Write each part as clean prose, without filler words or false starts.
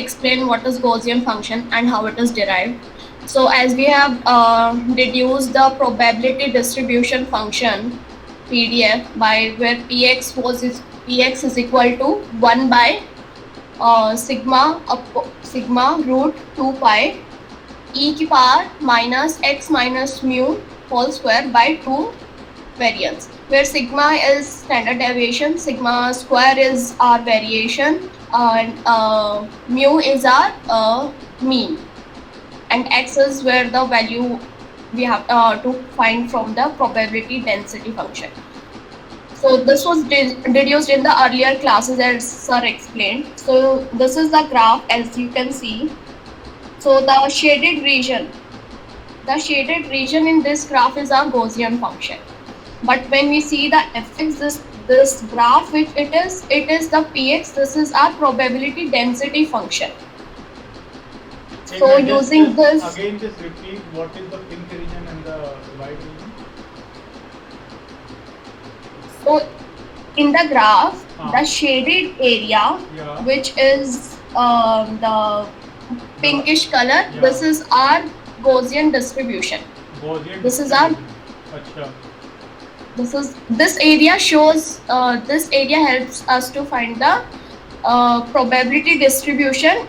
explain what is Gaussian function and how it is derived. So as we have deduced the probability distribution function PDF by where Px is equal to 1 by sigma root 2 pi e की power minus x minus mu whole square by 2 variance, where sigma is standard deviation, sigma square is our variation, and mu is our mean, and x is where the value we have to find from the probability density function. So this was deduced in the earlier classes as sir explained. So this is the graph as you can see. So the shaded region in this graph is our Gaussian function. But when we see the fx, this graph which it is the px, this is our probability density function. So using this again, just repeat what is the pink region and the white region. So in the graph, the shaded area, which is the pinkish color, this is our Gaussian distribution. This is our. This area shows. This area helps us to find the probability distribution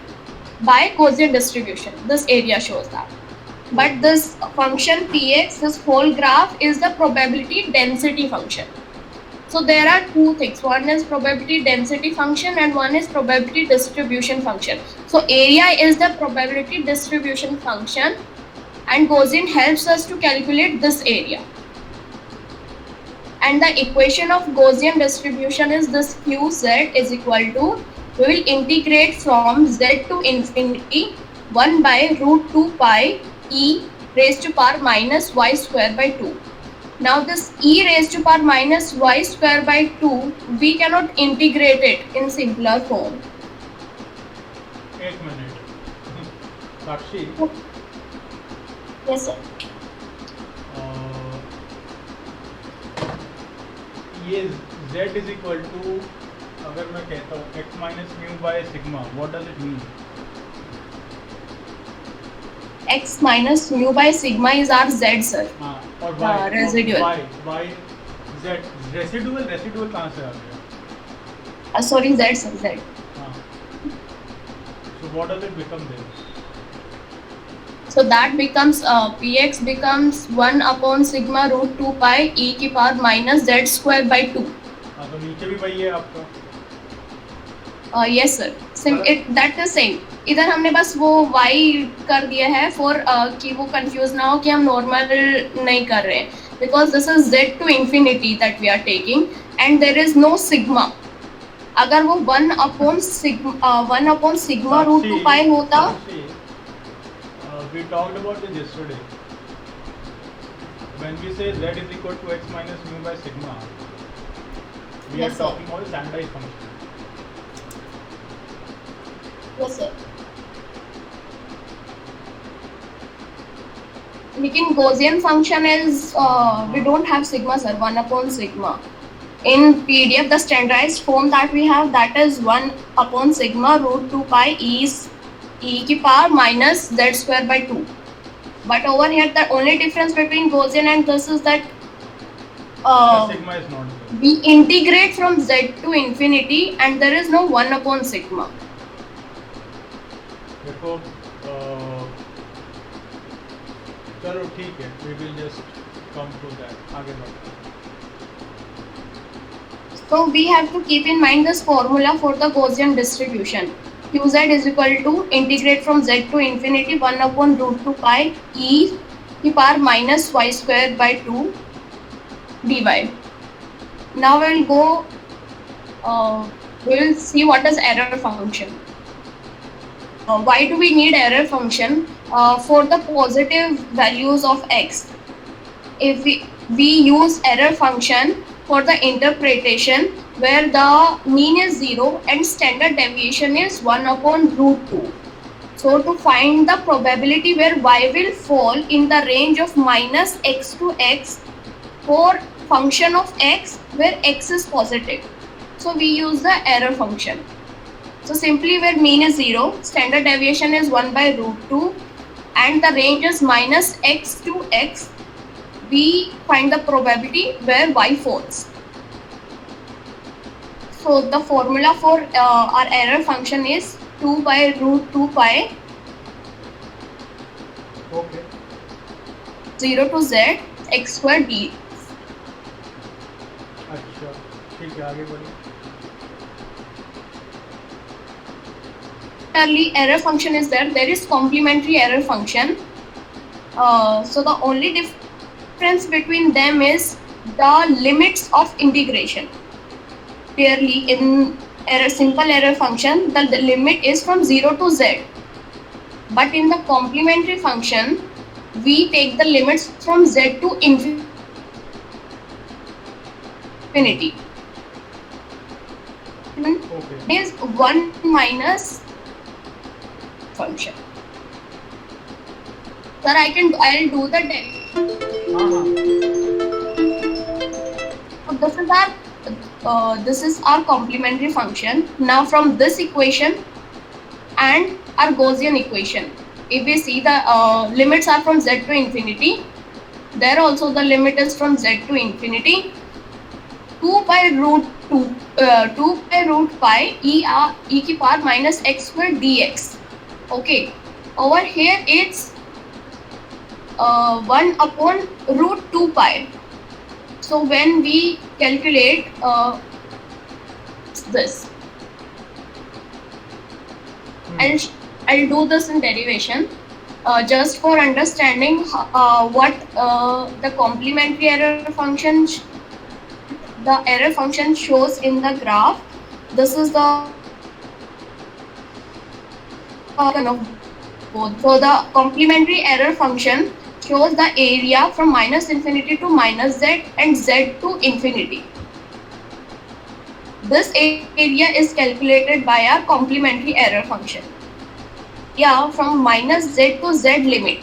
by Gaussian distribution. This area shows that. But this function px, this whole graph is the probability density function. So there are two things. One is probability density function and one is probability distribution function. So area is the probability distribution function, and Gaussian helps us to calculate this area. And the equation of Gaussian distribution is this qz is equal to, we will integrate from z to infinity 1 by root 2 pi e raised to power minus y square by 2. Now this e raised to power minus y square by 2, we cannot integrate it in simpler form. 8 minutes. Sakshi? Yes sir. ये z is equal to, अगर मैं कहता हूँ x minus mu by sigma, what does it mean? X minus mu by sigma is our z sir. और y residual. y z residual कहाँ से आ गया? Sorry z sir, z. So what does it become then? So that becomes px becomes 1 upon sigma root 2 pi e की power minus z square by 2. तो नीचे भी वही है आपका? Yes sir. That is same. इधर हमने बस वो y कर दिया है for कि वो confuse ना हो कि हम normal नहीं कर रहे हैं, because this is z to infinity that we are taking and there is no sigma. अगर वो 1 upon sigma root 2 pi होता. We talked about this yesterday. When we say z is equal to x minus mu by sigma, we are talking about standardized function. Yes sir. लेकिन Gaussian function is we don't have sigma sir, 1 upon sigma. In PDF the standardized form that we have, that is 1 upon sigma root 2 pi e की power minus z square by 2. But over here the only difference between Gaussian and this is that sigma is not there. We integrate from z to infinity and there is no 1 upon sigma. देखो चलो ठीक है, we will just come to that. आगे बढ़ते हैं. So we have to keep in mind this formula for the Gaussian distribution. Qz is equal to integrate from z to infinity 1 upon root 2 pi e की power minus y square by 2 dy. Now we will go. We will see what is error function. Why do we need error function? For the positive values of x, if we use error function for the interpretation where the mean is 0 and standard deviation is 1 upon root 2. So to find the probability where y will fall in the range of minus x to x for function of x where x is positive. So we use the error function. So simply where mean is 0, standard deviation is 1 by root 2, and the range is minus x to x, we find the probability where y falls. So the formula for our error function is 2 by root 2 pi Okay. 0 to z x square d. अच्छा ठीक है आगे बढ़िए. Similarly, error function is there. There is complementary error function. So the only difference between them is the limits of integration. Clearly, in simple error function, the limit is from 0 to z. But in the complementary function, we take the limits from z to infinity. Okay. Is 1 minus function. Sir, I'll do the derivation. This is our complementary function. Now from this equation and our Gaussian equation, if we see the limits are from z to infinity, there also the limit is from z to infinity. 2 by root pi e की power minus x square dx. Okay, over here it's 1 upon root 2 pi. So when we calculate this, I'll do this in derivation just for understanding what the complementary error function shows in the graph. This is the of both. So the complementary error function shows the area from minus infinity to minus z and z to infinity. This area is calculated by our complementary error function. Yeah, from minus z to z limit,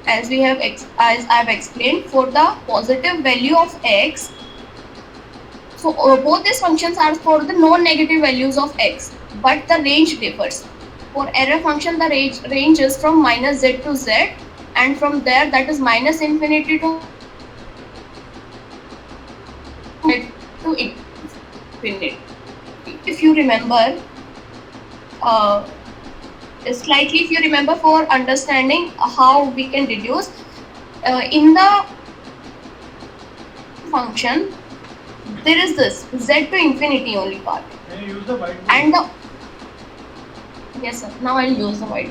as I've explained, for the positive value of x. So both these functions are for the non-negative values of x, but the range differs. For error function, the range is from minus z to z, and from there that is minus infinity to infinity. If you remember, slightly if you remember, for understanding how we can deduce, in the function there is this z to infinity only part. Can you use the white? And the yes sir, now I'll use the white.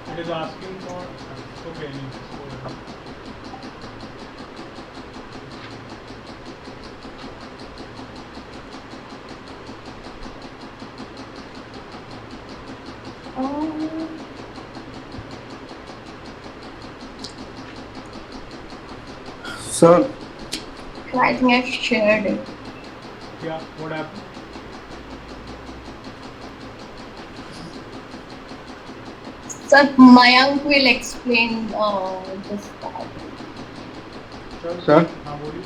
It is asking for okay. Sir, I think I've shared it. Yeah, what happened? Sir, Mayank will explain this part. Sir? हाँ बोलिए.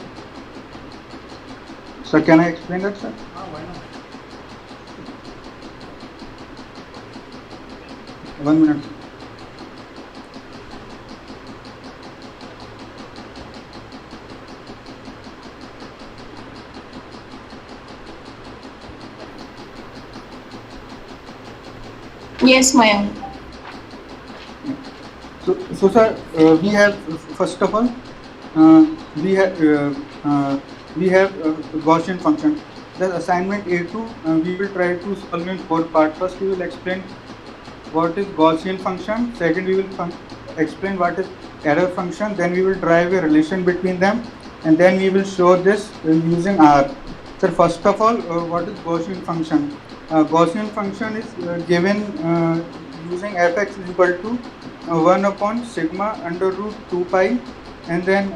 Sir, can I explain that, sir? हाँ why not? 1 minute. Yes, Mayank. So sir, we have, first of all, we have we have Gaussian function. The assignment A2, we will try to solve in 4 parts. First, we will explain what is Gaussian function. Second, we will explain what is error function. Then we will drive a relation between them, and then we will show this using R. So first of all, what is Gaussian function? Gaussian function is given using fx is equal to 1 upon sigma under root 2 pi, and then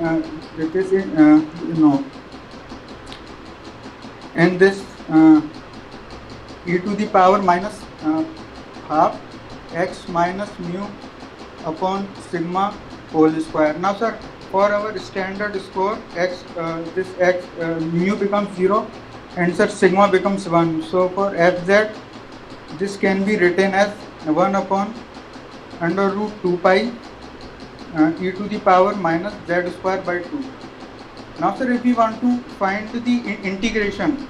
it is in and this e to the power minus half x minus mu upon sigma whole square. Now sir, for our standard score, this x mu becomes 0 and sir sigma becomes 1. So for fz, this can be written as 1 upon under root 2 pi e to the power minus z square by 2. Now sir, if we want to find the integration,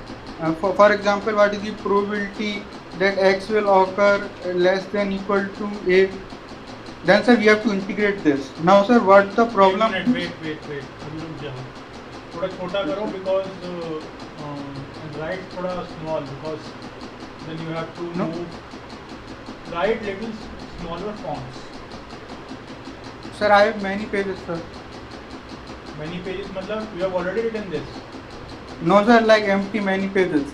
for example, what is the probability that x will occur less than equal to a, then sir we have to integrate this. Now sir, what the problem? Wait. अभी रुक जाओ. थोड़ा छोटा करो because right थोड़ा small because then you have to move. Write little smaller fonts. Sir, I have many pages, sir. Many pages मतलब you have already written this. No sir, like empty many pages.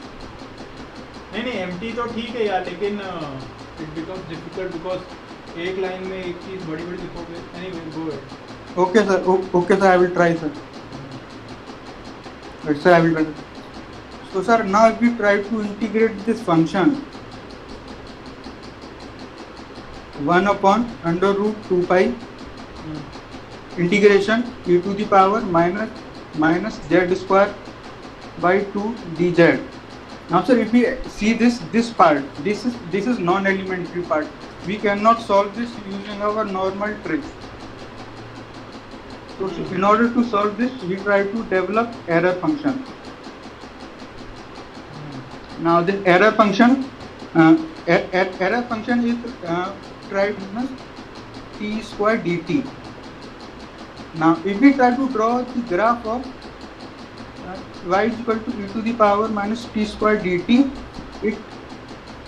नहीं empty तो ठीक है यार, लेकिन it becomes difficult because एक line में एक चीज बड़ी लिखोगे. Anyway, go ahead. Okay sir, okay sir, I will try sir. Right, sir, I will try. So sir, now if we try to integrate this function 1 upon under root 2 pi integration e to the power minus z square by 2 dz. Now sir, if we see this part, this is non-elementary part. We cannot solve this using our normal tricks. So in order to solve this, we try to develop error function. Now this error function is tried as t square dt. Now if we try to draw the graph of y is equal to e to the power minus t square dt, it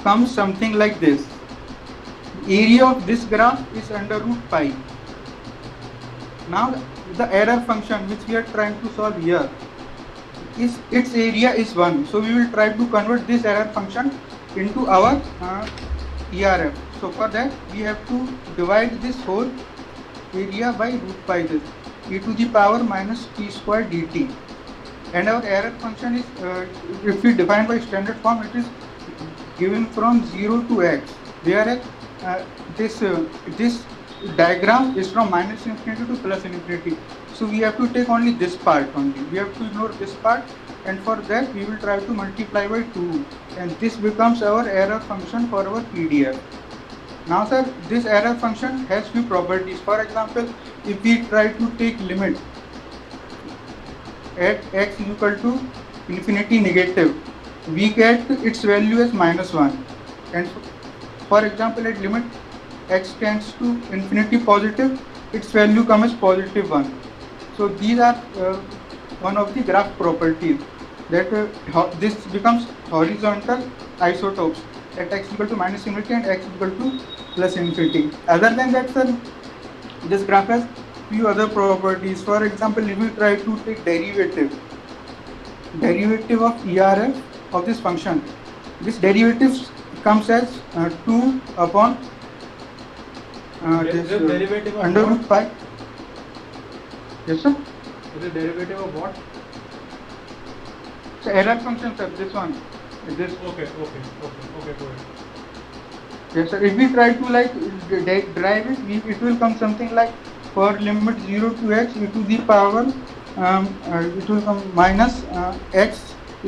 comes something like this. Area of this graph is under root pi. Now the error function which we are trying to solve here, is its area is 1. So we will try to convert this error function into our ERF. So for that we have to divide this whole area by root pi, this e to the power minus t square dt. And our error function is, if we define by standard form, it is given from 0 to x, whereas this diagram is from minus infinity to plus infinity. So we have to take only this part only. We have to ignore this part, and for that we will try to multiply by 2, and this becomes our error function for our PDF. Now sir, this error function has few properties. For example, if we try to take limit at x is equal to infinity negative, we get its value as -1, and for example at limit x tends to infinity positive, its value comes as +1. So these are one of the graph properties, that this becomes horizontal isotopes at x equal to minus infinity and x equal to plus infinity. Other than that sir, this graph has few other properties. For example, if we try to take derivative of ERF of this function, this derivative comes as 2 upon this derivative of under what? root pi. Yes sir. Is it derivative of what? So error function sir, this one. This. Okay, go ahead. Yes sir. If we try to like derive it, it will come something like, for limit 0 to x e to the power it will come minus x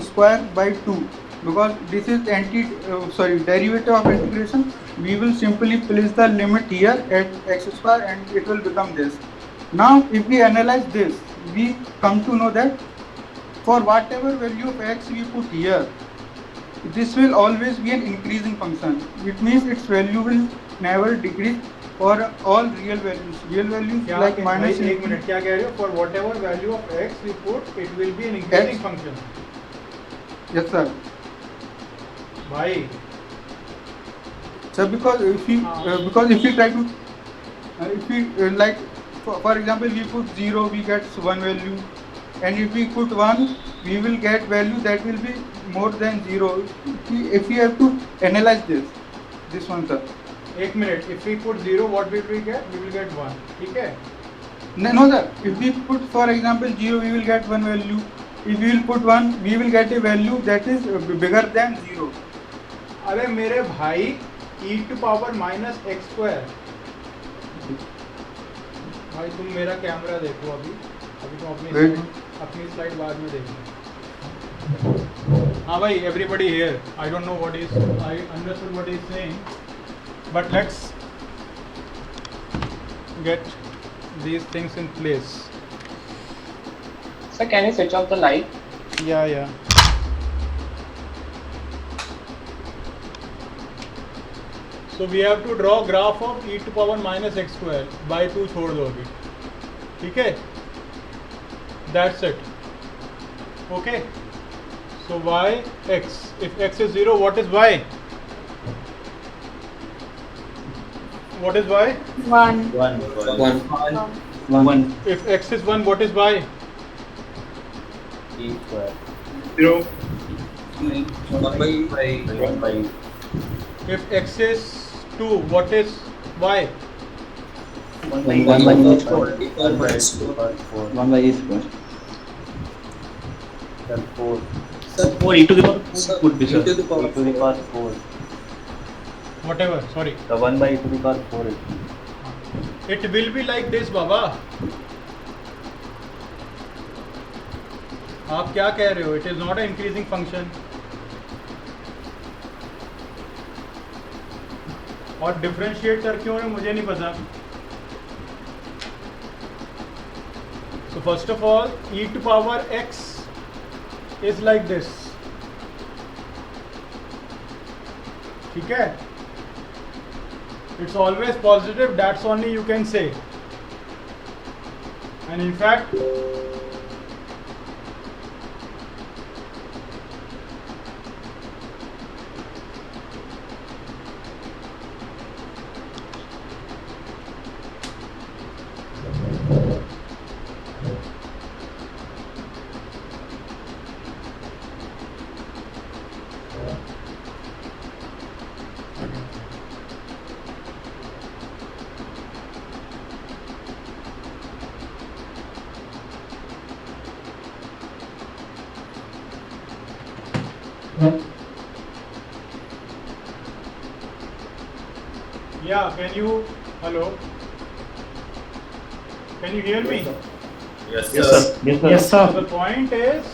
square by 2, because this is derivative of integration. We will simply place the limit here at x square and it will become this. Now if we analyze this, we come to know that for whatever value of x we put here, this will always be an increasing function. It means its value will never decrease for all real values क्या like minus भाई, एक minute, क्या कह रहे हो? For whatever value of x you put, it will be an increasing X. function. Yes sir. भाई Sir, because if we try to if we like for example we put 0, we get one value, and if we put 1, we will get value that will be more than 0. If we have to analyze this one sir. एक minute, if we put 0, what will we get? We will get 1. ठीक है? No sir, if we put for example 0, we will get one value. If we will put 1, we will get a value that is bigger than 0. अरे मेरे भाई, e to power minus x square. भाई तुम मेरा camera देखो अभी तुम अपनी स्लाइड बाद में देखो. हाँ भाई, everybody here. I don't know what is. I understood what he is saying, but let's get these things in place. Sir, can you switch off the light? Yeah. So we have to draw graph of e to power minus x square. by 2 छोड़ दो अभी. ठीक है? That's it. Okay. So y x. If x is 0, what is y? What is y? 1. 1. If x is 1, what is y? E square. 0. 1 by If x is 2, what is y? 1 by E square. 1 by E square. 1 by E square. Then 4. Sir, 4 e to the power 4 would be, sir. E to the power 4. Whatever, sorry. The 1 by E to the power 4 is. It will be like this, Baba. आप क्या कह रहे हो? It is not an increasing function. और differentiate कर क्यों है मुझे नहीं पता. So first of all, e to power x is like this. ठीक है? It's always positive. That's only you can say. And in fact, yeah, hello, can you hear me? Yes, sir. Yes, So the point is,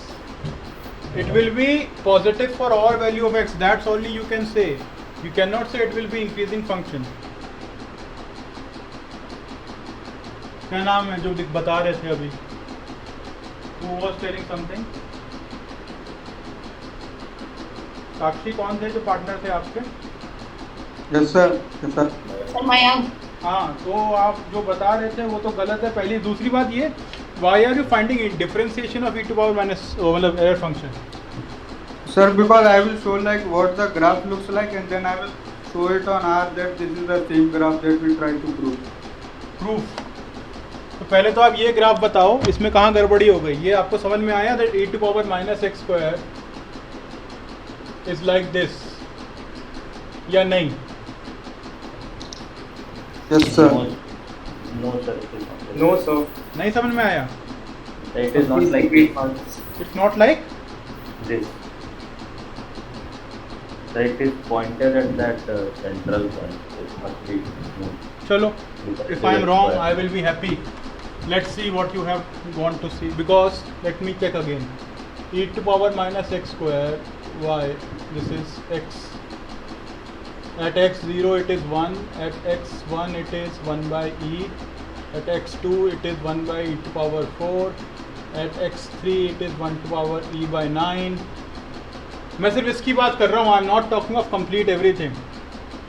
it will be positive for all value of x. That's only you can say. You cannot say it will be increasing function. क्या नाम है जो बता रहे थे अभी? Who was telling something? साक्षी कौन थे जो पार्टनर थे आपके? Yes sir. Yes sir. Sir, Mayank. हाँ, तो आप जो बता रहे थे वो तो गलत है. पहली दूसरी बात ये, why are you finding differentiation of e to power minus मतलब error function? Sir, because I will show like what the graph looks like, and then I will show it on R that this is the same graph that we try to prove. Proof. तो पहले तो आप ये graph बताओ, इसमें कहाँ गड़बड़ी हो गई. ये आपको समझ में आया that e to power minus x square is like this या नहीं? Yes sir. No, sir. It is not. No sir. नहीं समझ में आया? It is not like this. It's not like This. So it is pointed at that central point. It must be moved. चलो, Because if I am it is wrong, square. I will be happy. Let's see what you have want to see, because let me check again. E to power minus x square y, this is x. At x0 it is 1, at x1 it is 1 by e, at x2 it is 1 by e to power 4, at x3 it is 1 to power e by 9. मैं सिर्फ इसकी बात कर रहा हूँ. I am not talking of complete everything.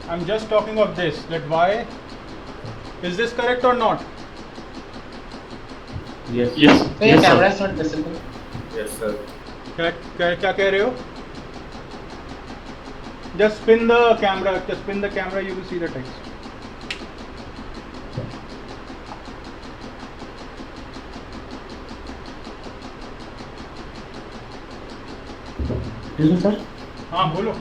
I am just talking of this, that y Is this correct or not? Yes. Yes. So your camera is not visible. Yes, sir. क्या कह रहे हो? Just spin the camera. Just spin the camera. You will see the text. Yes, sir. हाँ बोलो.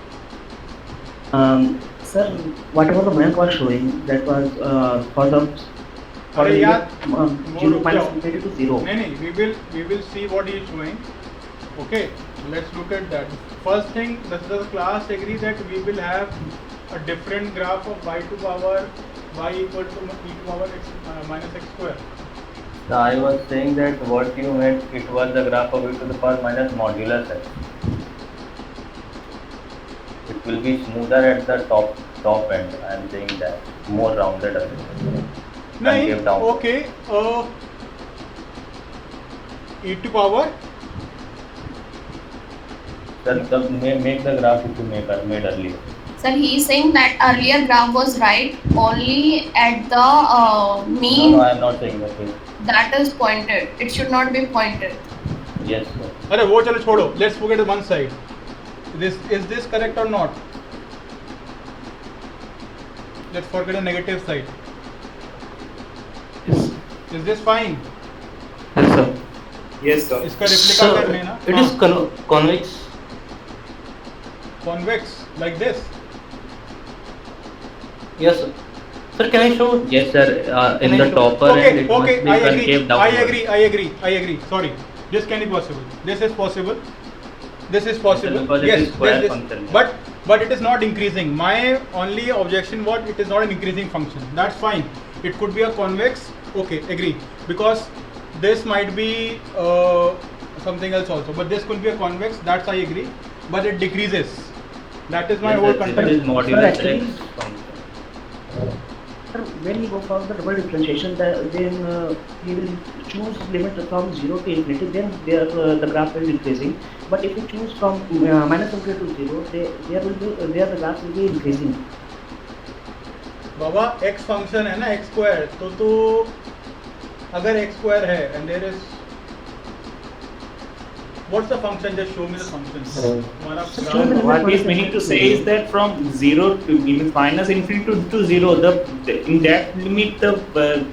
Sir, whatever the bank was showing, that was for the अरे यार, 0 minus infinity to 0. नहीं, we will see what he is showing. Okay, let's look at that. First thing, does the class agree that we will have a different graph of y to power y equal to e to power x minus x square? So I was saying that what you had, it was the graph of e to the power minus modulus x. It will be smoother at the top end. I am saying that more rounded. नहीं, Concave down. okay. E to power. Sir, make the graph which you made earlier. Sir, he is saying that earlier graph was right only at the mean No, I am not saying that. that is pointed. It should not be pointed. Yes, sir. अरे वो चलो छोड़ो. Let's forget the one side. Is this correct or not? Let's forget the negative side. Yes. Is this fine? Yes, sir. Yes, sir. इसका replica कर लेना. It is convex. Convex like this. Yes, sir. Sir, can I show? Yes, sir. In the topper end, it Okay, must be concave downward. I agree. Sorry, this can be possible. This is possible. This is possible. Because it Yes, is square this- function. but it is not increasing. My only objection was it is not an increasing function. That's fine. It could be a convex. Okay, agree. Because this might be something else also. But this could be a convex. That's I agree. But it decreases. That is my whole Yes, sir. It concern. is modulus actually- x function. Sir, when you go for the double differentiation, then he will choose limit from 0 to infinity, then the graph will be increasing. But if you choose from minus infinity to 0, there the graph will be increasing. Baba x function है ना x square तो अगर x square है and there is what's the function, just show me the function. हमारा show me the What he is meaning to say is that from 0 to means minus infinity to 0, in that limit the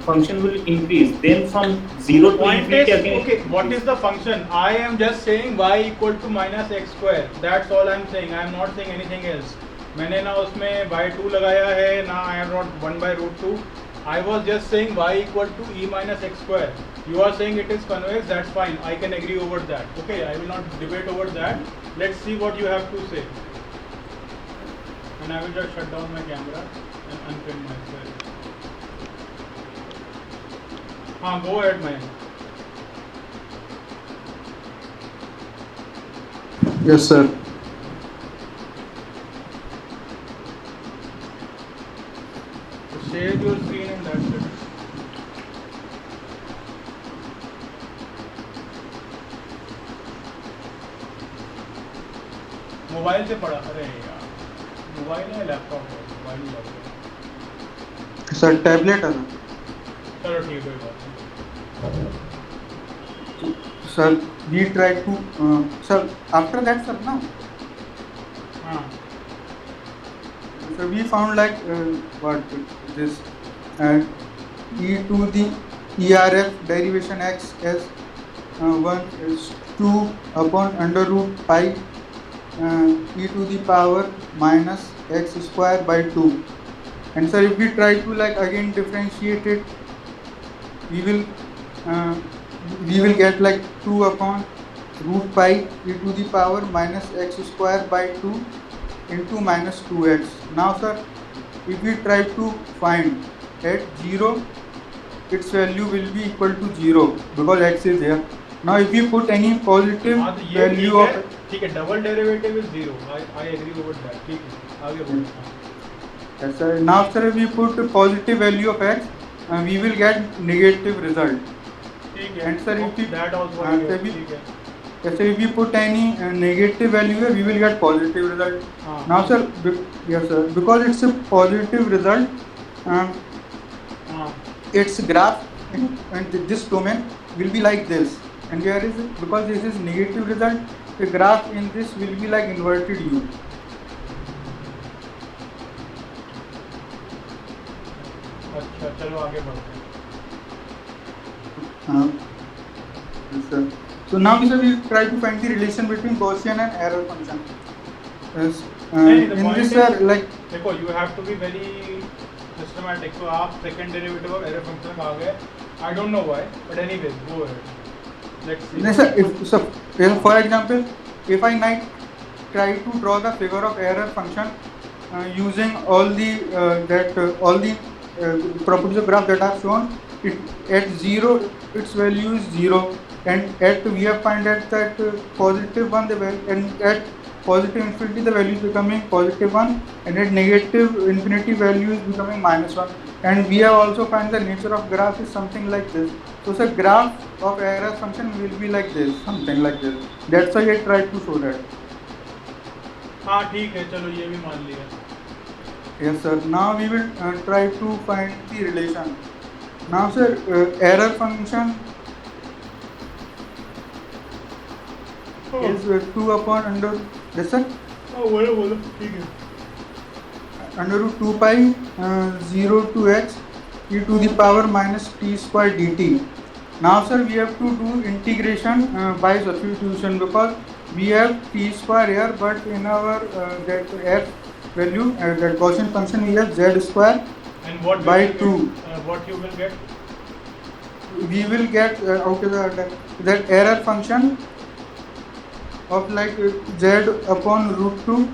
function will increase. Then from 0 to point infinity is, again. okay, what is the function? I am just saying y equal to minus x square. That's all I am saying. I am not saying anything else. मैंने ना उसमें by 2 लगाया है ना I am not 1 by root 2. I was just saying y equal to e minus x square. You are saying it is convex. That's fine. I can agree over that. Okay, I will not debate over that. Let's see what you have to say. And I will just shut down my camera and unpin myself. Go ahead, man. Yes, sir. Share your screen and that's it. Mobile से पढ़ा. अरे यार, mobile है laptop है, mobile ही लग sir tablet है ना चलो ठीक है, बात नहीं. Sir we try to sir after that sir ना हाँ so we found like what this e to the erf derivation x as 1 is 2 upon under root pi e to the power minus x square by 2. And sir, if we try to like again differentiate it, we will get like 2 upon root pi e to the power minus x square by 2 into minus 2x. Now sir, if we try to find at 0, its value will be equal to 0 because x is here. Now if we put any positive हाँ, तो ये value of ठीक है, double derivative is 0. I agree over that. ठीक है, आगे बढ़ो. yes, sir. Now sir, if we put a positive value of x, we will get negative result. ठीक है. And sir, if we that also हाँ, I sir, agree. ठीक है. yes, sir, if we put any negative value here, we will get positive result. हाँ. Now sir, yes sir, because it's a positive result, हाँ. its graph and this domain will be like this, and here is, because this is negative result, the graph in this will be like inverted U. अच्छा चलो आगे बढ़ते हैं. Sir. So now sir, we try to find the relation between Gaussian and error function. Yes. नहीं, the In point this is- sir, like देखो you have to be very systematic. तो आप second derivative of error function में आ गए. I don't know why, but anyways go ahead. Let's see. no, sir, for example, if I try to draw the figure of error function using all the properties of graph that are shown, at 0 its value is 0, and at we have find that positive 1 and at positive infinity the value is becoming positive 1, and at negative infinity value is becoming -1, and we have also find the nature of graph is something like this. So the graph of error function will be like this, something like this. That's why I tried to show that. हाँ ठीक है चलो ये भी मान लिया. Yes sir. Now we will try to find the relation. Now sir, error function is 2 upon under, yes sir, बोलो ठीक है. under root 2 pi 0 to x e to the power minus t square dt. Now sir, we have to do integration by substitution, because we have t square here, but in our that f value that Gaussian function we have z square And what by you will 2. get, what you will get? We will get out of that error function of like z upon root 2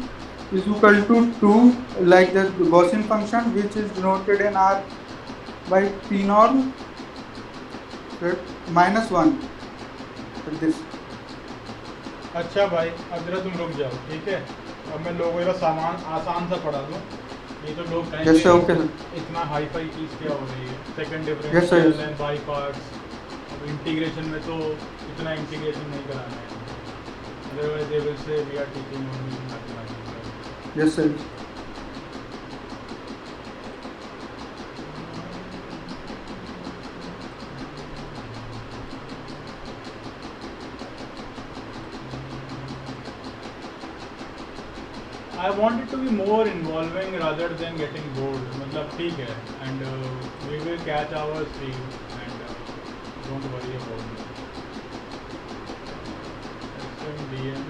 is equal to 2, like the Gaussian function, which is denoted in r by p norm minus 1, like this. अच्छा भाई अब जरा तुम रुक जाओ ठीक है. अब मैं लोगों का सामान आसान सा पढ़ा दूँ. ये तो लोग कहेंगे Yes sir, okay sir. इतना हाई फाई चीज़ क्या हो रही है. Second Yes, sir, differential yes. And by parts. अब इंटीग्रेशन में तो इतना इंटीग्रेशन नहीं कराना है. Otherwise they will say we are teaching only mathematics. Yes sir. I want it to be more involving rather than getting bored. मतलब ठीक है, and we will catch our speed and don't worry about it. SMDM.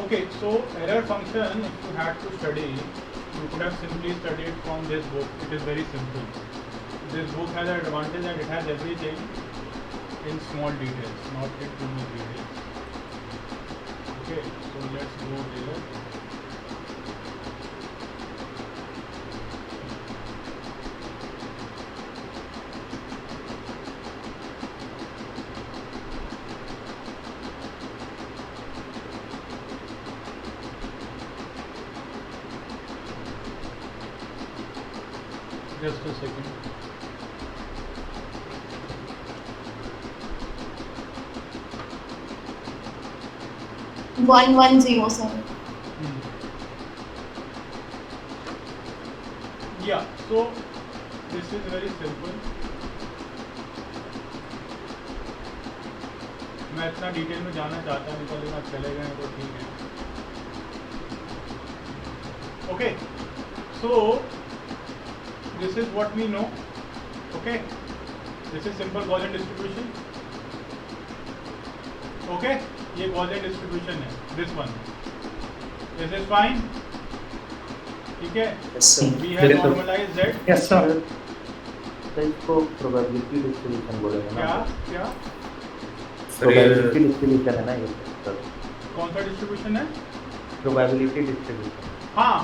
Okay, so error function, if you had to study, you could have simply studied from this book. It is very simple. This book has an advantage that it has everything in small details, not in too much details. Okay, so let's go there. Just a second. One 107. Yeah, so this is very simple. मैं इतना detail में जाना चाहता नहीं था, लेकिन आप चले गए हैं तो ठीक है. Okay, so this is what we know. Okay, this is simple Gaussian distribution. Okay, ये Gaussian distribution है. This one. This is fine. ठीक है. Yes sir. We have Yes, sir. normalized Z. Yes, sir. तो इसको probability distribution बोलेंगे क्या ना. क्या प्रोबेबिलिटी डिस्ट्रीब्यूशन है ना ये सर. कौन सा डिस्ट्रीब्यूशन है? Probability distribution. हाँ,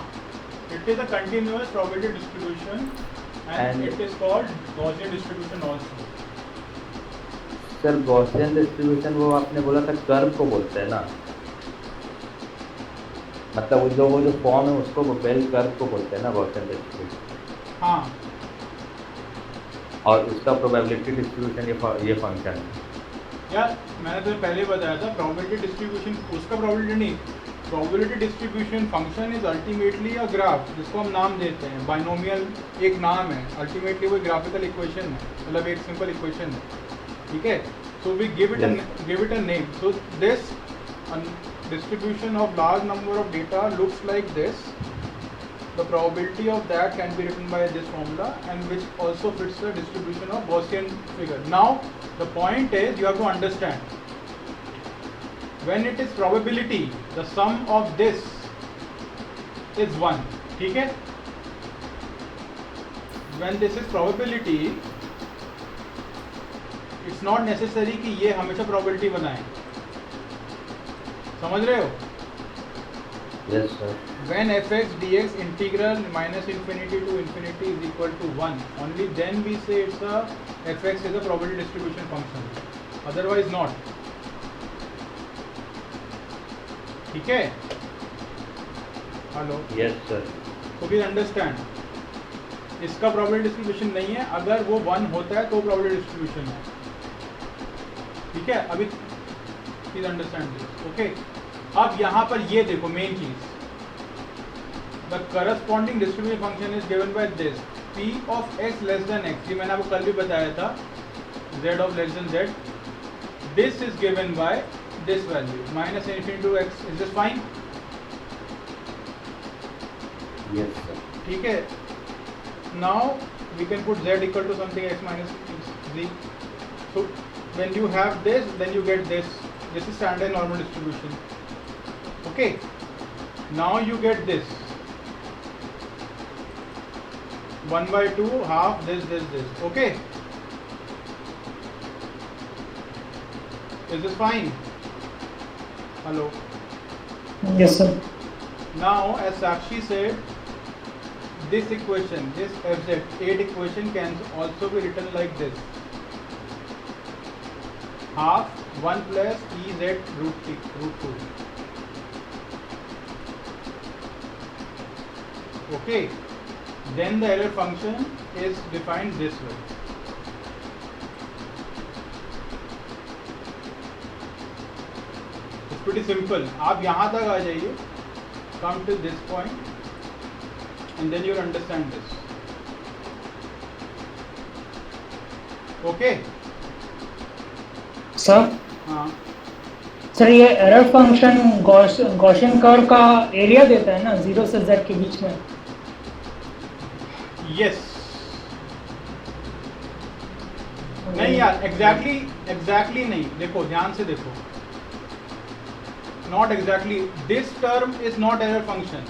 it is a continuous probability distribution and it is called Gaussian distribution also. Sir Gaussian distribution वो आपने बोला था कर्व को बोलते हैं ना. मतलब वो जो फॉर्म है उसको बेल कर्व को बोलते हैं ना, गॉसियन डिस्ट्रीब्यूशन, हाँ और उसका प्रोबेबिलिटी डिस्ट्रीब्यूशन ये फंक्शन है। यार मैंने तुम्हें पहले बताया था प्रोबेबिलिटी डिस्ट्रीब्यूशन, उसका प्रोबेबिलिटी नहीं, probability distribution function is ultimately a graph जिसको हम नाम देते हैं बाइनोमियल, एक नाम है, अल्टीमेटली वो ग्राफिकल इक्वेशन है, मतलब एक सिंपल इक्वेशन है, ठीक है। So we give it a name, so this distribution of large number of data looks like this. The probability of that can be written by this formula, and which also fits the distribution of Gaussian figure. Now the point is you have to understand, when it is probability, the sum of this is 1, ठीक है। When this is probability, it's not necessary कि ये हमेशा probability बनाए, समझ रहे हो? Yes sir. When fx dx integral minus infinity to infinity is equal to 1, only then we say it's a fx is a probability distribution function, otherwise not, ठीक है। Hello, yes sir. तो please understand, इसका probability distribution नहीं है, अगर वो 1 होता है तो probability distribution है, ठीक है। अभी प्लीज अंडरस्टैंड दिस, ओके। अब यहाँ पर ये देखो मेन चीज, the corresponding distribution function is given by this p of x less than x, ये मैंने आपको कल भी बताया था, z of less than z, this is given by this value minus infinity to x, is this fine? Yes sir. ठीक है। Now we can put z equal to something x minus z, so when you have this, then you get this. This is standard normal distribution. Okay. Now you get this 1/2 half this. Okay. Is this fine? Hello. Yes, sir. Now, as Sakshi said, this equation, this fz 8 equation can also be written like this: half 1 plus ez root 2. Okay, then the error function is defined this way. It's pretty simple. आप यहाँ तक आ जाइए, come to this point, and then you'll understand this. Okay. Sir हाँ sir ये error function Gaussian curve का area देता है ना 0 से z के बीच में? यस। नहीं यार, एग्जैक्टली नहीं, देखो ध्यान से देखो, not exactly, this term is not error function,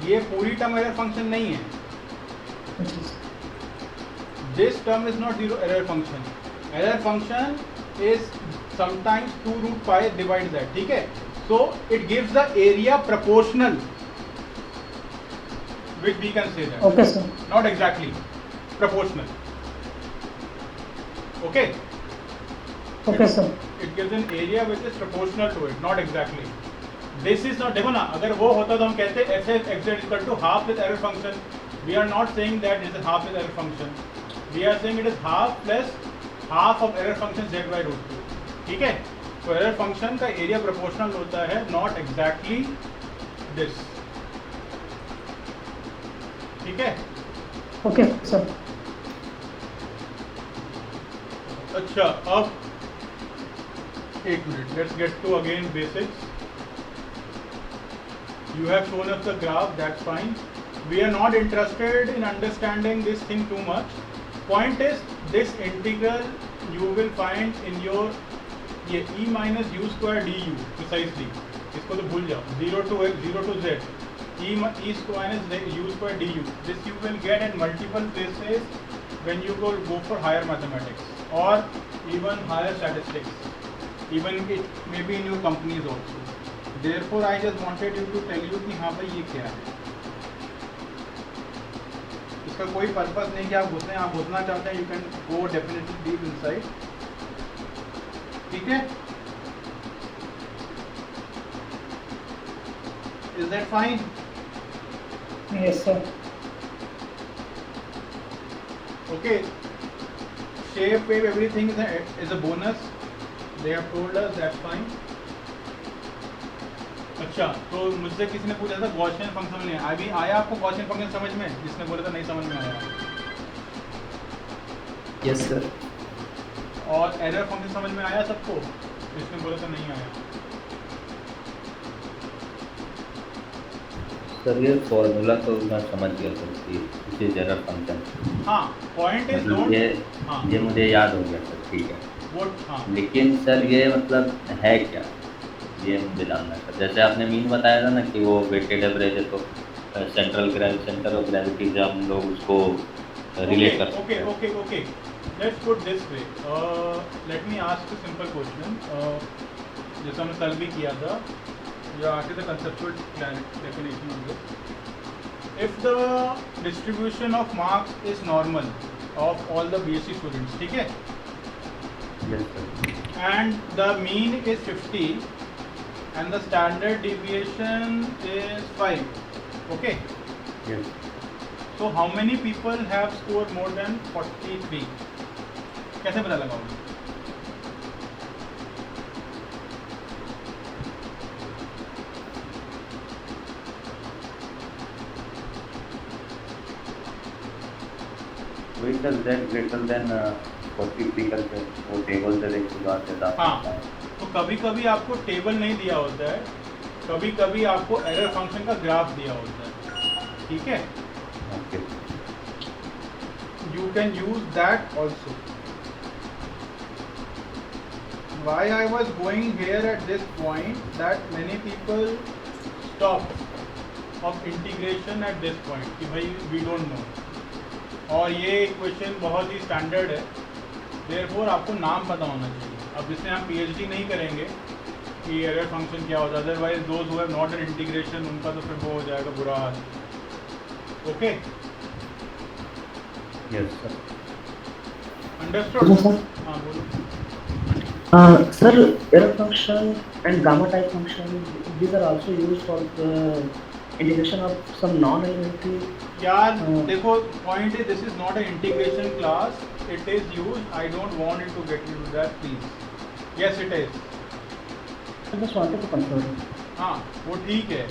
ये पूरी टर्म एरर फंक्शन नहीं है, this term is not zero error function, error function is sometimes 2 root pi divides that, ठीक है। so it gives the area proportional, which we can say that, okay sir, not exactly proportional, okay sir, it gives an area which is proportional to it, not exactly, this is not, देखो ना, अगर वो होता तो हम कहते f(x) is equal to half with error function, we are not saying that it is half with error function, we are saying it is half plus half of error function z by root 2, ठीक है। तो error function का area proportional होता है, not exactly this, ठीक है। Okay sir. अच्छा, अब एक minute, let's get to again basics. You have shown us the graph, that's fine, we are not interested in understanding this thing too much. Point is, this integral you will find in your ये e minus u square du precisely, इसको तो भूल जाओ, 0 to z e square minus u square du, this you will get in multiple places when you go for higher mathematics or even higher statistics, even it may be in your companies also. Therefore I just wanted you to tell you कि हाँ भाई ये क्या है, इसका कोई purpose नहीं कि आप घुसना चाहते हैं, you can go definitely deep inside, ठीक है। Is that fine? Yes, sir. Okay. Shape, wave, everything is a bonus. They have told us, that's fine. अच्छा, तो मुझसे किसी ने पूछा था गॉसियन फंक्शन नहीं अभी आया आपको गॉसियन फंक्शन समझ में? जिसने बोला था नहीं समझ में आया। Yes sir. और एरर फंक्शन समझ में आया सबको? जिसने बोला था नहीं आया। सर ये फॉर्मूला तो मैं समझ गया सर, ये एरर फंक्शन। हाँ, पॉइंट इज मतलब डोंट। ये मुझे याद हो गया सर, ठीक है। वो हाँ। लेकिन सर ये मतलब है क्या, ये मुझे जानना है सर। जैसे आपने मीन बताया था ना कि वो वेटेड एवरेज है, तो सेंटर ऑफ ग्रेविटी से हम लोग उसको रिलेट कर सकते हैं। Okay. Let's put this way. Let me ask a simple question. जैसा हमने कल भी किया था, या आके the conceptual definition of this. If the distribution of marks is normal of all the BSc students, ठीक है? Yes, sir. And the mean is 50 and the standard deviation is 5. Okay? Yes. So how many people have scored more than 43? कैसे पता लगाओगे? वही sir z greater than 43 करके वो table से देख के बात है। हाँ, तो कभी कभी आपको टेबल नहीं दिया होता है, कभी कभी आपको एरर फंक्शन का ग्राफ दिया होता है, ठीक है? Okay. You can use that also. Why I was going here at this point, that many people stop of integration at this point कि भाई we don't know, और ये क्वेश्चन बहुत ही स्टैंडर्ड है, therefore आपको नाम पता होना चाहिए। अब जिसमें हम PhD नहीं करेंगे कि एरर फंक्शन क्या होता है, otherwise those who have not an integration उनका तो फिर वो हो जाएगा बुरा हाल। Okay, yes sir. Understood? Sir हाँ बोलो। sir, error function and gamma type function, these are also used for the integration of some non-elementary. यार देखो, point is this is not an integration class, it is use, I don't want it to get into that please. Yes it is. I just wanted to confirm. हाँ वो ठीक है,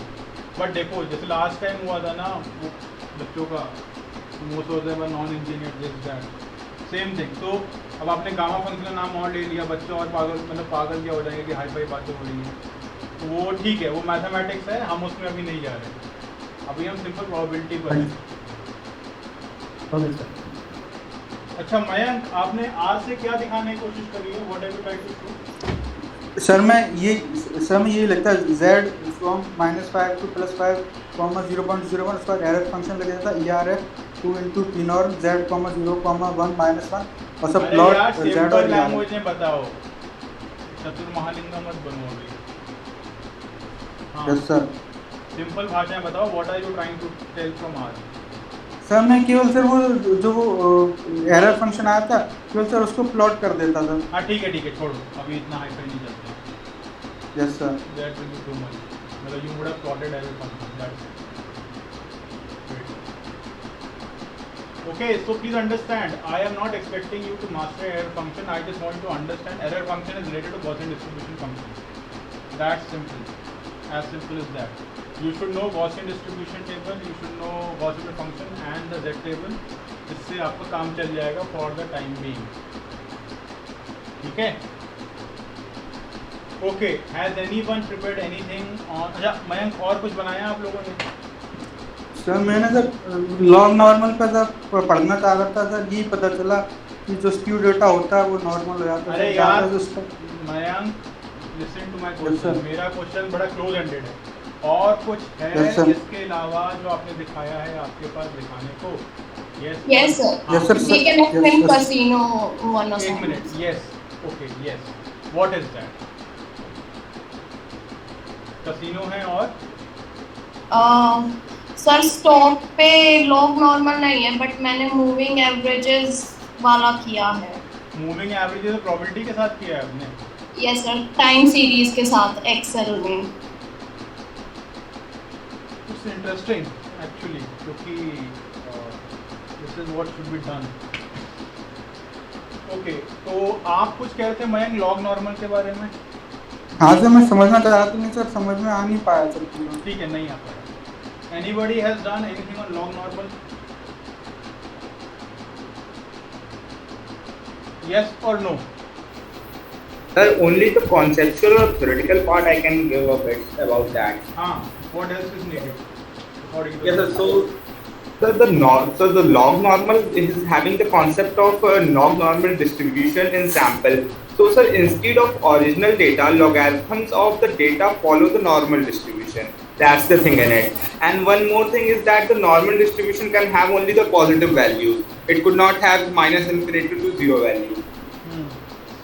but देखो जैसे last time हुआ था ना वो बच्चों का, most of them are non engineer this that same thing. तो अब आपने गामा फंक्शन का नाम और ले लिया, बच्चे और पागल मतलब पागल क्या हो जाएंगे कि हाई फाई बातें हो रही हैं, तो वो ठीक है, वो मैथमेटिक्स है, हम उसमें अभी नहीं जा रहे, अभी हम सिंपल प्रोबेबिलिटी पर हैं। Okay, sir. अच्छा मयंक, आपने आर से क्या दिखाने की कोशिश करी है? What have you tried to do? Sir मैं ये लगता है z फ्रॉम -5 to +5, 0.01, उसका एरर फंक्शन लग जाता है ERF 2 into p norm z, 0, 1, -1 और सब प्लॉट z और लैंग्वेज में बताओ, चतुर महालिंगम मत बनो अभी। हाँ, यस सर। सिंपल भाषा में बताओ, what are you trying to tell from R? Sir मैं केवल सर वो जो एरर फंक्शन आया था केवल सर उसको प्लॉट कर देता था। हाँ ठीक है, छोड़ो, अभी इतना हाई फाई नहीं चलते। Yes sir. That will be too much, मतलब you would have plotted error function, that's okay. So please understand, I am not expecting you to master error function, I just want you to understand error function is related to Gaussian distribution function. That's simple, as simple as that. You should know Gaussian distribution table, you should know Gaussian function and the Z table, जिससे आपका काम चल जाएगा for the time being, ठीक है? Okay, has anyone prepared anything on? अच्छा मयंक, और कुछ बनाया आप लोगों ने? सर मैंने सर लॉग नॉर्मल का सर पढ़ना चाह रहा था सर, ये पता चला कि जो स्क्यू डेटा होता है वो नॉर्मल हो जाता है। अरे यार Mayank, listen to my question, मेरा क्वेश्चन बड़ा क्लोज एंडेड है, और कुछ है इसके अलावा जो आपने दिखाया है आपके पास दिखाने को? Yes sir. Yes sir. We can explain casino one or एक minute, yes, okay, yes. What is that? Casino है और सर स्टॉक पे लॉग नॉर्मल नहीं है, बट मैंने मूविंग एवरेजेस वाला किया है। मूविंग एवरेजेस प्रोबेबिलिटी के साथ किया है आपने? यस सर, टाइम सीरीज के साथ एक्सेल में। It's interesting actually क्योंकि this is what should be done. Okay, तो आप कुछ कह रहे थे मयंक लॉग नॉर्मल के बारे में? हाँ सर, मैं समझना चाह रहा था नहीं सर, समझ में आ नहीं पाया सर पूरा। ठीक है, नहीं आ पाया. Anybody has done anything on log normal? Yes or no? Sir, only the conceptual or theoretical part I can give a bit about that. What else is needed? According to Yes, the sir. So the log normal is having the concept of log normal distribution in sample. So sir, instead of original data, logarithms of the data follow the normal distribution. That's the thing in it. And one more thing is that the normal distribution can have only the positive values. It could not have minus infinity to zero value.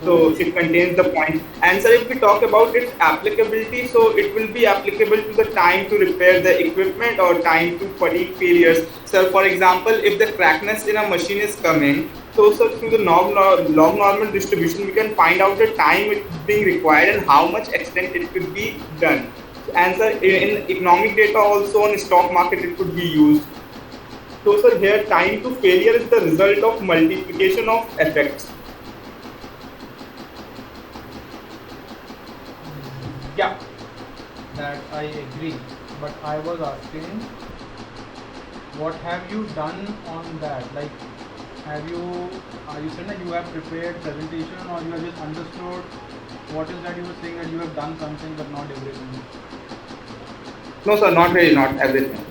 So it contains the point. And sir, if we talk about its applicability, so it will be applicable to the time to repair the equipment or time to fatigue failures. So for example, if the crackness in a machine is coming, so sir, through the log normal distribution, we can find out the time it being required and how much extent it could be done. And sir, in economic data also on stock market it could be used. So sir, here time to failure is the result of multiplication of effects. Yeah, that I agree. But I was asking, what have you done on that? Like, you said that you have prepared presentation or you have just understood what is that you were saying that you have done something but not everything? No sir, not really, not everything.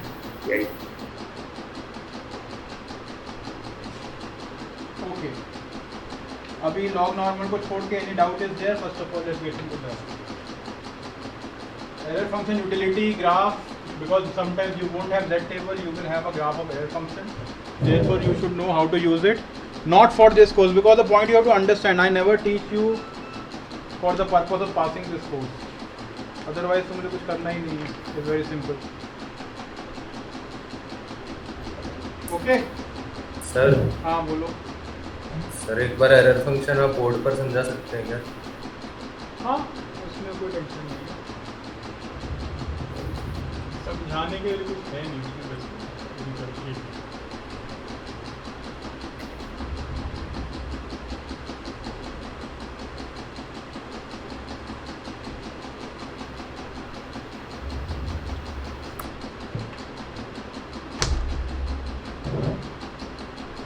Right. Okay. अभी log normal को छोड़ के any doubt is there? First of all, let's get into that. Error function utility graph, because sometimes you won't have that table, you will have a graph of error function. Therefore, you should know how to use it. Not for this course, because the point you have to understand, I never teach you for the purpose of passing this course. Otherwise, तो मुझे कुछ करना ही नहीं है. It's very simple. Okay? Sir हाँ बोलो. Sir एक बार error function आप बोर्ड पर समझा सकते हैं क्या? हाँ, उसमें कोई टेंशन नहीं है. समझाने के लिए कुछ है नहीं.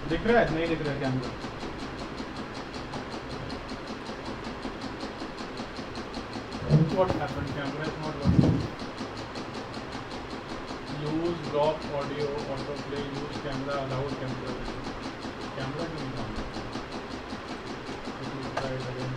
दिख रहा है? नहीं दिख रहा है camera. What happened? Camera is not working. Use drop audio, autoplay, use camera, allowed camera. Camera क्यों नहीं काम? Try it again.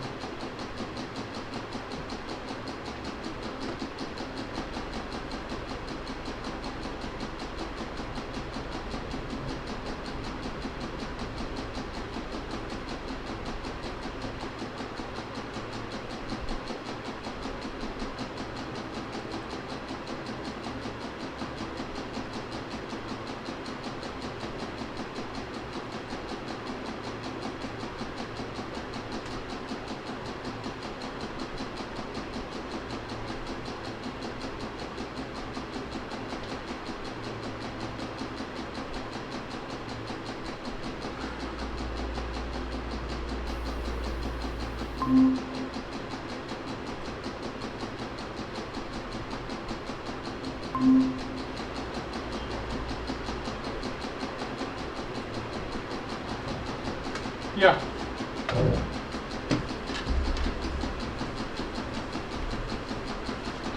Yeah.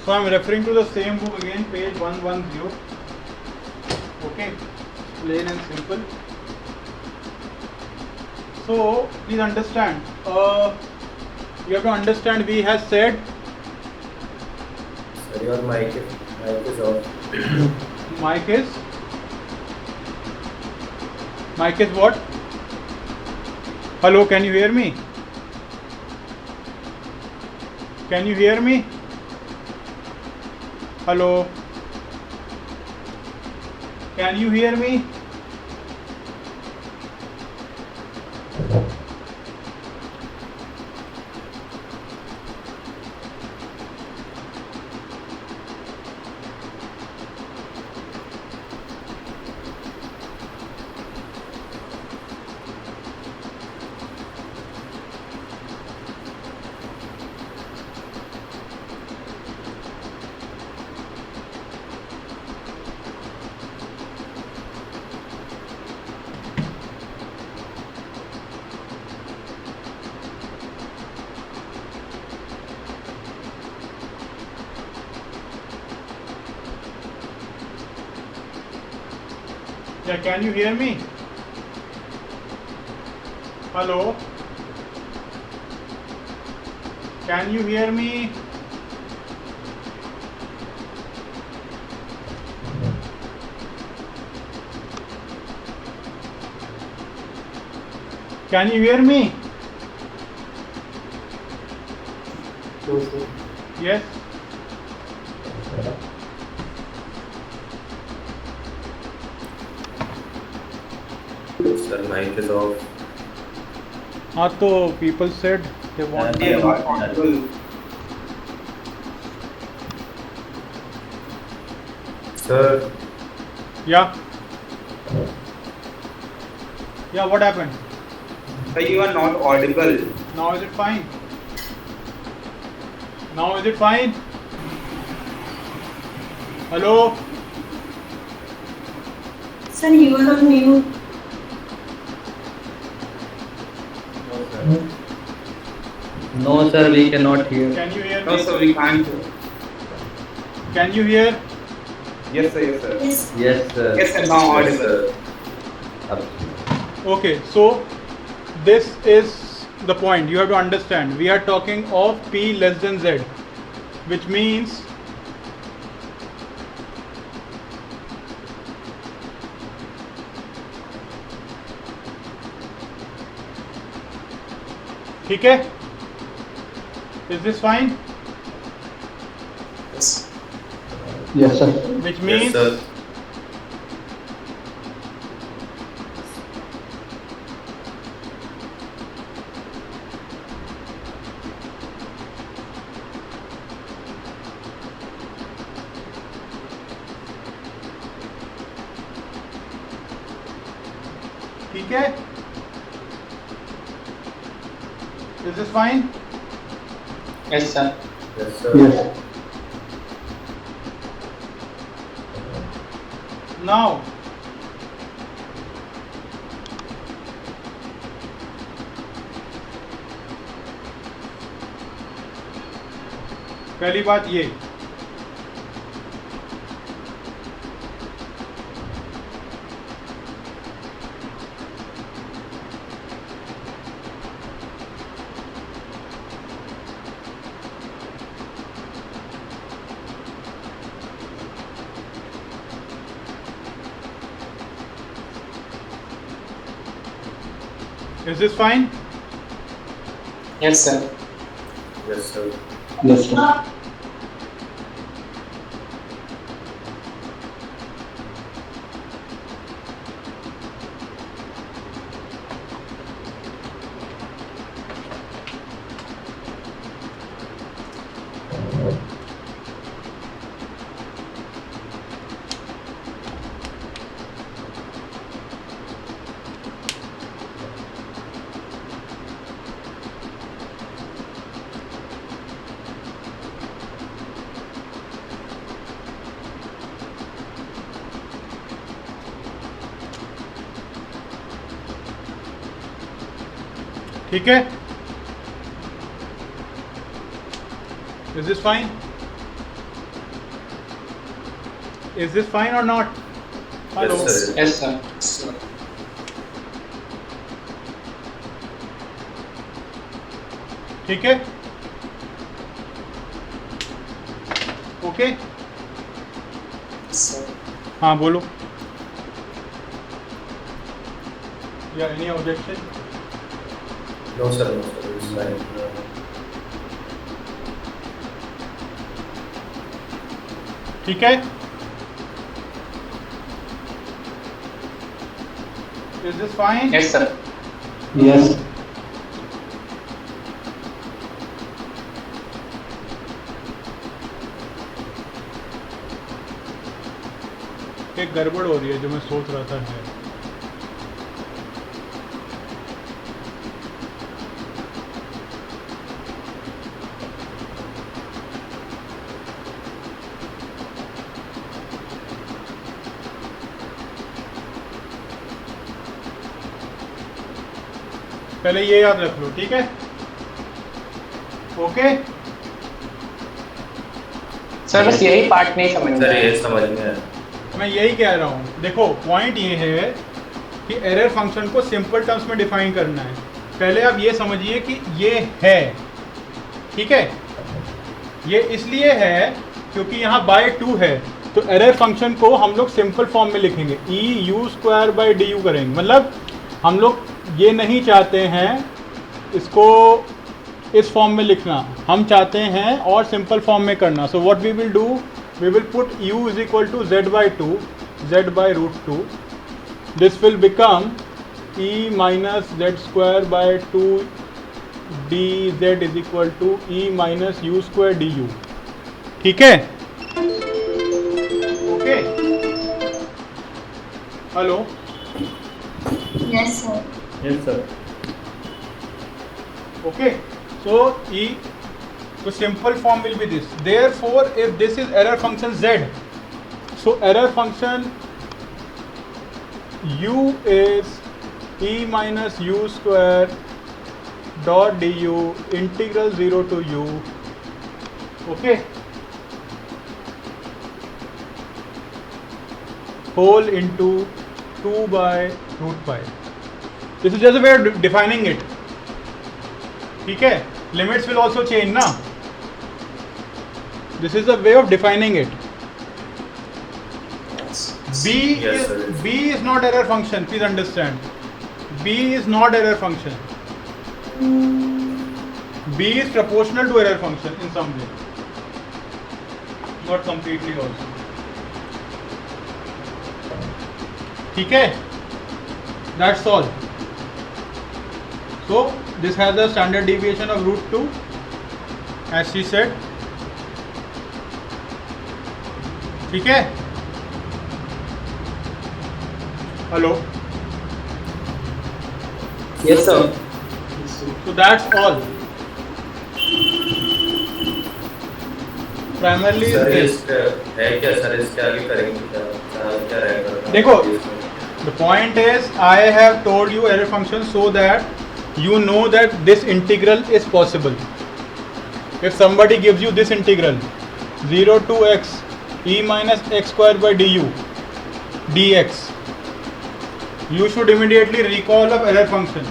So I am referring to the same book again, page 110. Okay, plain and simple. So please understand. You have to understand. We have said. Sir your mic is off. Mic is what? Hello, can you hear me? Can you hear me? Hello. Can you hear me? Yeah, can you hear me? Hello? Can you hear me? Can you hear me? Yes. Sir, mic is off. हाँ तो people said they want They are not audible. Sir, Yeah. Yeah, what happened? Sir, you are not audible. Now is it fine? Now is it fine? Hello? Sir, you are on mute. No, sir, we cannot hear. Can you hear No, me? sir, we can't. Can you hear? Yes, sir, yes, sir. Yes. Yes, sir. Yes, sir, now audible. Okay, so this is the point you have to understand. We are talking of P less than Z, which means ठीक है? Is this fine? Yes. Yes, sir. Which yes, means sir. ठीक है? Is this fine? Yes, sir. Yes, sir. Yes. Now पहली बात ये Is this fine? Yes, sir. Yes, sir. Yes, sir. ठीक है? Is this fine? Is this fine or not? Hello? Yes, sir. Yes, sir. Sir. ठीक है? Okay? Sir. हाँ बोलो. Yeah, any objection? No, sir. No, sir. It's fine. ठीक है? Is this fine? Yes, sir. Yes. एक गड़बड़ हो रही है जो मैं सोच रहा था है. पहले ये याद रख लो, ठीक है? ओके? सर बस यही पार्ट नहीं समझ में सर आया। ये समझ में आया। मैं यही कह रहा हूँ। देखो पॉइंट ये है कि एरर फंक्शन को सिंपल टर्म्स में डिफाइन करना है। पहले आप ये समझिए कि ये है, ठीक है, ये इसलिए है क्योंकि यहाँ बाय 2 है, तो एरर फंक्शन को हम लोग सिंपल फॉर्म में लिखेंगे, E U square by D you करेंगे। मतलब हम लोग ये नहीं चाहते हैं इसको इस फॉर्म में लिखना, हम चाहते हैं और सिंपल फॉर्म में करना। So what we will do, we will put u is equal to z by 2, z by root 2, this will become e minus z square by 2 d z is equal to e minus u square d u. ठीक है, okay, hello, Yes, sir. Yes, sir. okay, so e, the simple form will be this. Therefore if this is error function z, so error function u is e minus u square dot du integral 0 to u, okay, whole into 2 by root pi. This is just a way of defining it. ठीक है, limits will also change ना, this is a way of defining it. B is not error function, please understand. B is not error function. B is proportional to error function in some way, not completely also. ठीक है, that's all. So this has a standard deviation of root 2, as she said. ठीक है, hello, Yes, sir. so that's all. Primarily sir is इस है क्या sir, इसके आगे करेंगे क्या रहेगा? देखो, the point is I have told you error function so that you know that this integral is possible. If somebody gives you this integral 0 to x e minus x square by du dx, you should immediately recall of error function.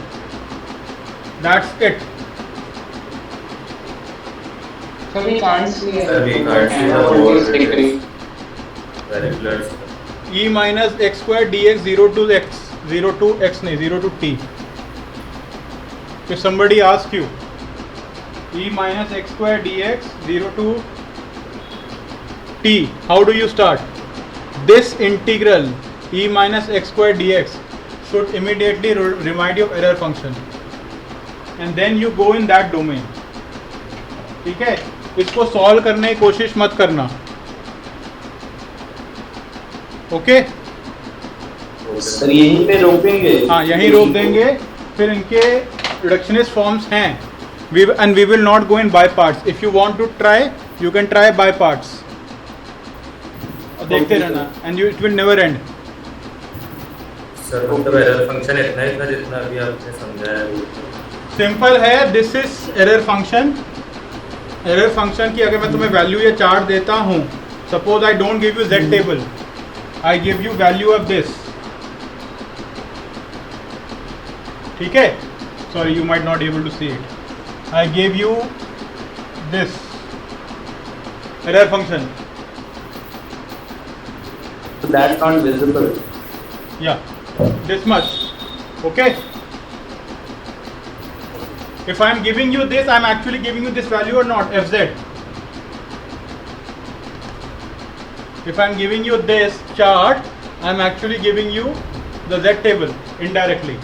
That's it. So we can't see Sir, we can't see the what whole is degree. Very clear, sir. E minus x square dx 0 to x, 0 to x नहीं, 0 to t. If somebody asks you e minus x square dx 0 to t, how do you start? This integral e minus x square dx should immediately remind you of error function, and then you go in that domain. ठीक है, इसको solve करने की कोशिश मत करना, okay? Sir यहीं पे रोकेंगे? हाँ, यहीं रोक देंगे, फिर इनके रिडक्शनिस्ट फॉर्म्स हैं, and we will not go in by parts. If you want to try, you can try by parts. देखते रहना, and it will never end. Sir मतलब एरर फंक्शन इतना जितना अभी आपने समझाया है सिंपल है, this is error function. Error function की अगर मैं तुम्हें वैल्यू या चार्ट देता हूँ, suppose I don't give you z table, I give you value of this, ठीक है, sorry you might not able to see it, I gave you this error function. So that's not visible. Yeah, this much. Okay. If I am giving you this, I am actually giving you this value or not, fz. If I am giving you this chart, I am actually giving you the z table indirectly.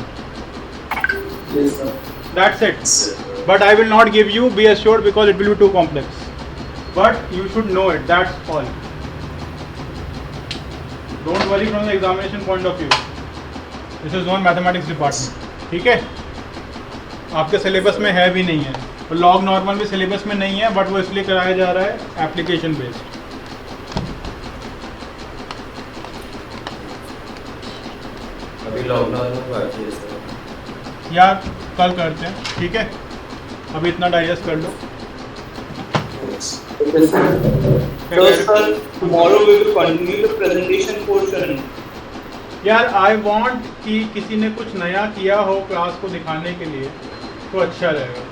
Yes, sir. That's it. But I will not give you, be assured, because it will be too complex. But you should know it, that's all. Don't worry from the examination point of view. This is not mathematics department. ठीक है? आपके syllabus में है भी नहीं है, और log normal भी सिलेबस में नहीं है, बट वो इसलिए कराया जा रहा है एप्लीकेशन बेस्ड। अभी लॉकडाउन में बाकी है सर। या कल करते हैं, ठीक है? अभी इतना डाइजेस्ट कर लो। Okay, sir. So, sir, tomorrow we will continue the presentation portion. यार आई वांट कि किसी ने कुछ नया किया हो क्लास को दिखाने के लिए तो अच्छा रहेगा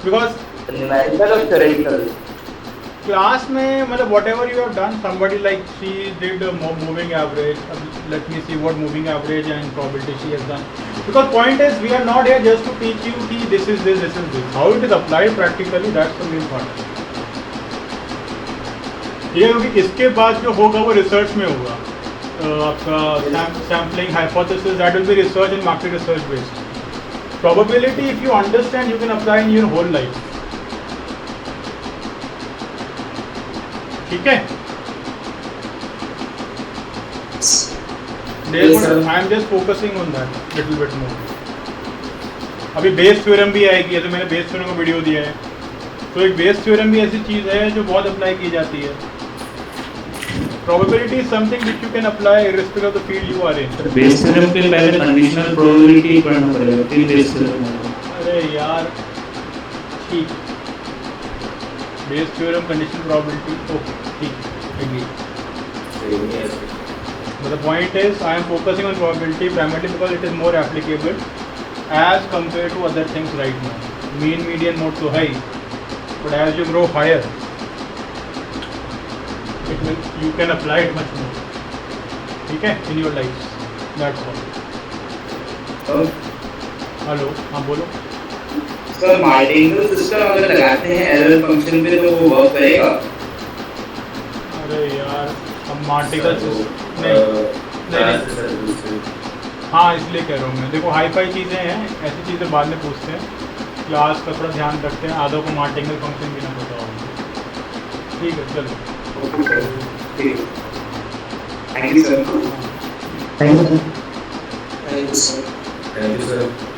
because Numerical or theoretical? Class में मतलब whatever you have done somebody like she did moving average let me see what moving average and probability she has done because point is we are not here just to teach you कि this is this how it is applied practically that's the main part ये क्योंकि इसके बाद जो होगा वो research में होगा आपका sampling hypothesis that will be research in market research based probability if you understand you can apply in your whole life ठीक है I am just focusing on that little bit more अभी Bayes theorem भी आएगी तो मैंने Bayes theorem का video दिया है तो एक बेस थ्योरम भी ऐसी चीज़ है जो बहुत अप्लाई की जाती है probability is something which you can apply irrespective of the field you are in Bayes theorem के पहले कंडीशनल प्रोबेबिलिटी पढ़ना पड़ेगा फिर बेस थ्योरम अरे यार ठीक Bayes theorem conditional probability okay ठीक agree but the point is I am focusing on probability primarily because it is more applicable as compared to other things right now mean median mode so high but as you grow higher it will you can apply it much more ठीक है in your life that's all hello हाँ बोलो sir martingale system अगर लगाते हैं error function पे तो वो वर्क करेगा अरे यार अब मार्टिकल नहीं हाँ इसलिए कह रहा हूँ मैं देखो हाई फाई चीज़ें हैं ऐसी चीज़ें बाद में पूछते हैं क्लास का थोड़ा ध्यान रखते हैं आधों को मार्टिंगल फंक्शन भी ना पता होगा ठीक है चलो thank you sir thank you sir